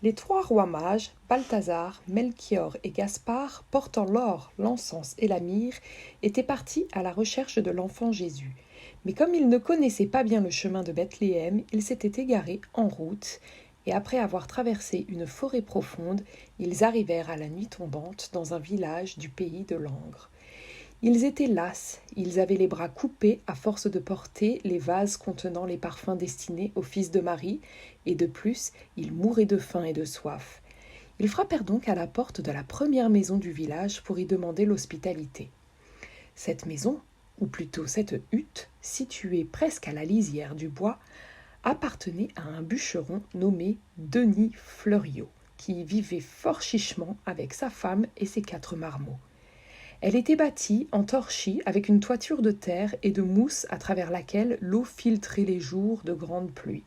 Les trois rois mages, Balthazar, Melchior et Gaspard, portant l'or, l'encens et la myrrhe, étaient partis à la recherche de l'enfant Jésus. Mais comme ils ne connaissaient pas bien le chemin de Bethléem, ils s'étaient égarés en route, et après avoir traversé une forêt profonde, ils arrivèrent à la nuit tombante dans un village du pays de Langres. Ils étaient las, ils avaient les bras coupés à force de porter les vases contenant les parfums destinés au fils de Marie, et de plus, ils mouraient de faim et de soif. Ils frappèrent donc à la porte de la première maison du village pour y demander l'hospitalité. Cette maison, ou plutôt cette hutte, située presque à la lisière du bois, appartenait à un bûcheron nommé Denis Fleuriot, qui vivait fort chichement avec sa femme et ses 4 marmots. Elle était bâtie en torchis avec une toiture de terre et de mousse à travers laquelle l'eau filtrait les jours de grande pluie.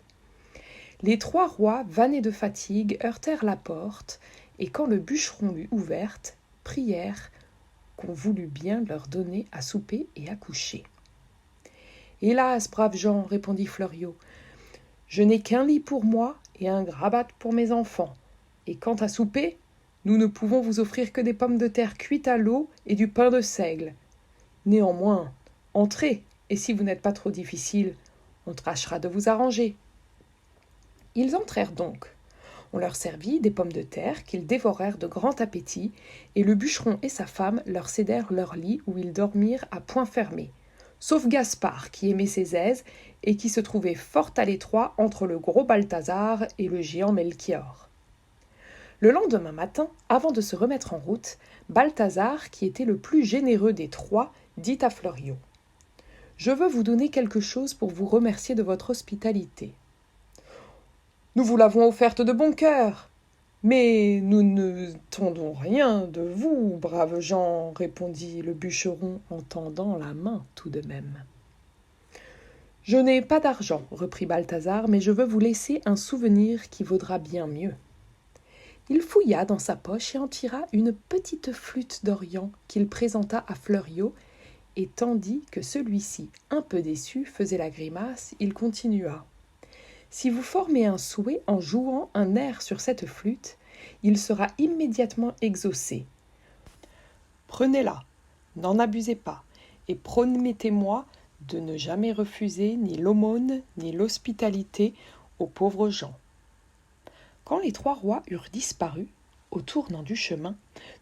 Les 3 rois, vannés de fatigue, heurtèrent la porte, et quand le bûcheron l'eut ouverte, prièrent qu'on voulût bien leur donner à souper et à coucher. « Hélas, braves gens, répondit Fleuriot, je n'ai qu'un lit pour moi et un grabat pour mes enfants, et quant à souper, nous ne pouvons vous offrir que des pommes de terre cuites à l'eau et du pain de seigle. Néanmoins, entrez, et si vous n'êtes pas trop difficile, on tâchera de vous arranger. » Ils entrèrent donc. On leur servit des pommes de terre qu'ils dévorèrent de grand appétit, et le bûcheron et sa femme leur cédèrent leur lit où ils dormirent à poing fermé, sauf Gaspard qui aimait ses aises et qui se trouvait fort à l'étroit entre le gros Balthazar et le géant Melchior. Le lendemain matin, avant de se remettre en route, Balthazar, qui était le plus généreux des 3, dit à Fleuriot : « Je veux vous donner quelque chose pour vous remercier de votre hospitalité. »« Nous vous l'avons offerte de bon cœur. »« Mais nous ne tendons rien de vous, braves gens, » répondit le bûcheron en tendant la main tout de même. « Je n'ai pas d'argent, » reprit Balthazar, « mais je veux vous laisser un souvenir qui vaudra bien mieux. » Il fouilla dans sa poche et en tira une petite flûte d'Orient qu'il présenta à Fleuriot, et tandis que celui-ci, un peu déçu, faisait la grimace, il continua. « Si vous formez un souhait en jouant un air sur cette flûte, il sera immédiatement exaucé. Prenez-la, n'en abusez pas, et promettez-moi de ne jamais refuser ni l'aumône ni l'hospitalité aux pauvres gens. » Quand les 3 rois eurent disparu, au tournant du chemin,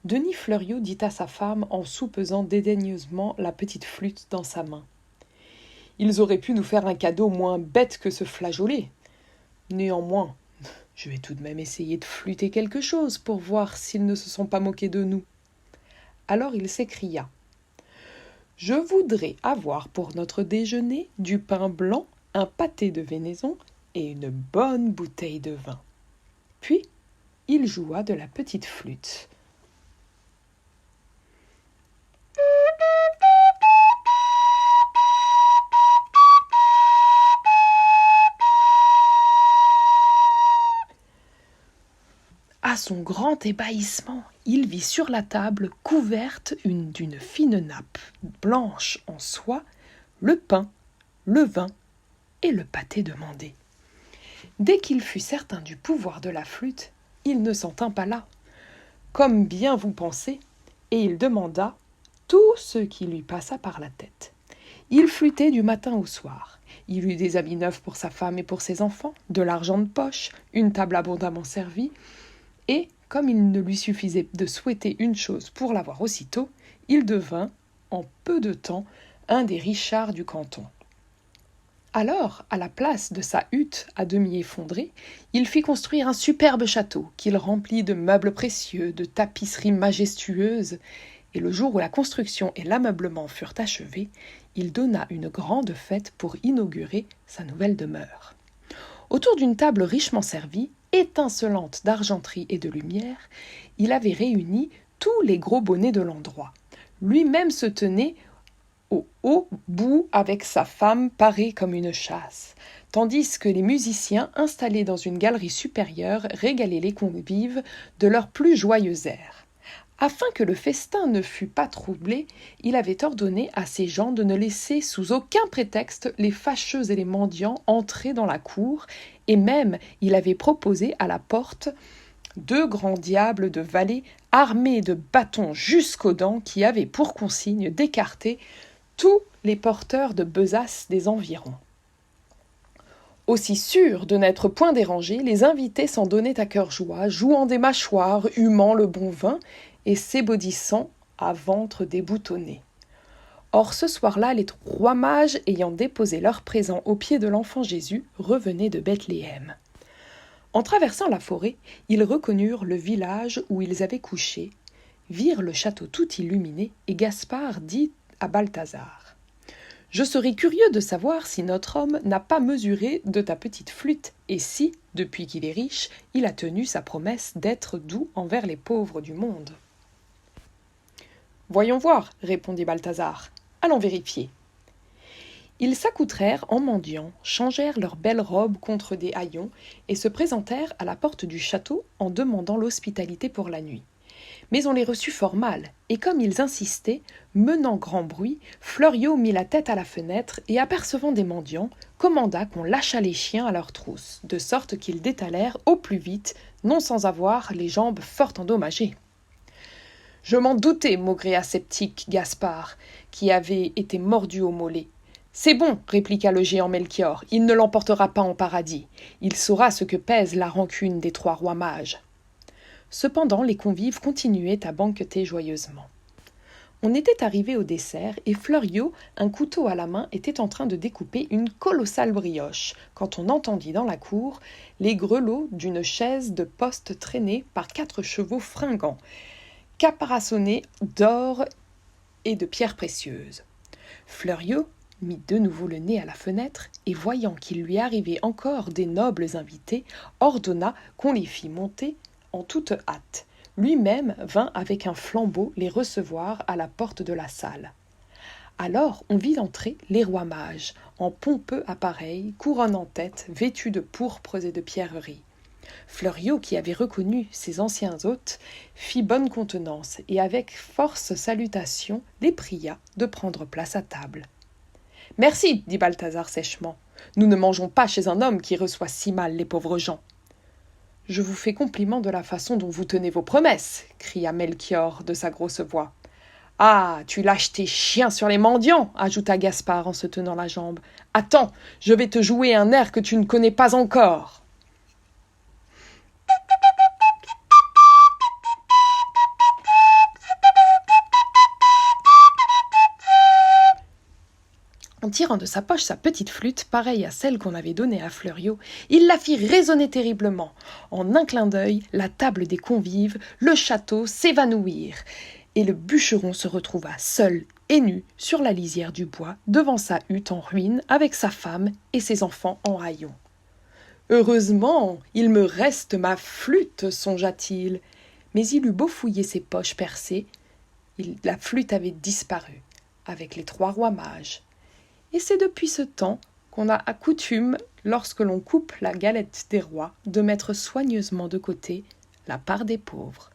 Denis Fleuriot dit à sa femme en soupesant dédaigneusement la petite flûte dans sa main. « Ils auraient pu nous faire un cadeau moins bête que ce flageolet. Néanmoins, je vais tout de même essayer de flûter quelque chose pour voir s'ils ne se sont pas moqués de nous. » Alors il s'écria. « Je voudrais avoir pour notre déjeuner du pain blanc, un pâté de vénaison et une bonne bouteille de vin. » Puis, il joua de la petite flûte. À son grand ébahissement, il vit sur la table, couverte d'une fine nappe blanche en soie, le pain, le vin et le pâté demandé. Dès qu'il fut certain du pouvoir de la flûte, il ne s'en tint pas là, comme bien vous pensez, et il demanda tout ce qui lui passa par la tête. Il flûtait du matin au soir. Il eut des habits neufs pour sa femme et pour ses enfants, de l'argent de poche, une table abondamment servie, et, comme il ne lui suffisait de souhaiter une chose pour l'avoir aussitôt, il devint, en peu de temps, un des richards du canton. Alors, à la place de sa hutte à demi effondrée, il fit construire un superbe château qu'il remplit de meubles précieux, de tapisseries majestueuses, et le jour où la construction et l'ameublement furent achevés, il donna une grande fête pour inaugurer sa nouvelle demeure. Autour d'une table richement servie, étincelante d'argenterie et de lumière, il avait réuni tous les gros bonnets de l'endroit. Lui-même se tenait au haut bout avec sa femme parée comme une châsse, tandis que les musiciens installés dans une galerie supérieure régalaient les convives de leurs plus joyeux airs. Afin que le festin ne fût pas troublé, il avait ordonné à ses gens de ne laisser sous aucun prétexte les fâcheux et les mendiants entrer dans la cour, et même il avait proposé à la porte 2 grands diables de vallée armés de bâtons jusqu'aux dents qui avaient pour consigne d'écarter tous les porteurs de besaces des environs. Aussi sûrs de n'être point dérangés, les invités s'en donnaient à cœur joie, jouant des mâchoires, humant le bon vin et s'ébaudissant à ventre déboutonné. Or ce soir-là, les 3 mages, ayant déposé leurs présents aux pieds de l'enfant Jésus, revenaient de Bethléem. En traversant la forêt, ils reconnurent le village où ils avaient couché, virent le château tout illuminé, et Gaspard dit à Balthazar : « Je serais curieux de savoir si notre homme n'a pas mesuré de ta petite flûte, et si, depuis qu'il est riche, il a tenu sa promesse d'être doux envers les pauvres du monde. » « Voyons voir, » répondit Balthazar. « Allons vérifier. » Ils s'accoutrèrent en mendiants, changèrent leurs belles robes contre des haillons et se présentèrent à la porte du château en demandant l'hospitalité pour la nuit. Mais on les reçut fort mal, et comme ils insistaient, menant grand bruit, Fleuriot mit la tête à la fenêtre et, apercevant des mendiants, commanda qu'on lâchât les chiens à leurs trousses, de sorte qu'ils détalèrent au plus vite, non sans avoir les jambes fort endommagées. « Je m'en doutais, maugréa sceptique Gaspard, qui avait été mordu au mollet. « C'est bon, répliqua le géant Melchior, il ne l'emportera pas en paradis. Il saura ce que pèse la rancune des 3 rois mages. » Cependant, les convives continuaient à banqueter joyeusement. On était arrivé au dessert, et Fleuriot, un couteau à la main, était en train de découper une colossale brioche, quand on entendit dans la cour les grelots d'une chaise de poste traînée par 4 chevaux fringants, caparaçonnés d'or et de pierres précieuses. Fleuriot mit de nouveau le nez à la fenêtre, et voyant qu'il lui arrivait encore des nobles invités, ordonna qu'on les fît monter en toute hâte. Lui-même vint avec un flambeau les recevoir à la porte de la salle. Alors on vit entrer les rois mages, en pompeux appareil, couronne en tête, vêtus de pourpres et de pierreries. Fleuriot, qui avait reconnu ses anciens hôtes, fit bonne contenance, et avec force salutation les pria de prendre place à table. « Merci, dit Balthazar sèchement. Nous ne mangeons pas chez un homme qui reçoit si mal les pauvres gens. »« Je vous fais compliment de la façon dont vous tenez vos promesses, » cria Melchior de sa grosse voix. « Ah, tu lâches tes chiens sur les mendiants, » ajouta Gaspard en se tenant la jambe. « Attends, je vais te jouer un air que tu ne connais pas encore. » En tirant de sa poche sa petite flûte, pareille à celle qu'on avait donnée à Fleuriot, il la fit résonner terriblement. En un clin d'œil, la table des convives, le château s'évanouirent, et le bûcheron se retrouva seul et nu sur la lisière du bois, devant sa hutte en ruine, avec sa femme et ses enfants en haillons. « Heureusement, il me reste ma flûte, songea-t-il. » Mais il eut beau fouiller ses poches percées, la flûte avait disparu, avec les 3 rois mages. Et c'est depuis ce temps qu'on a à coutume, lorsque l'on coupe la galette des rois, de mettre soigneusement de côté la part des pauvres.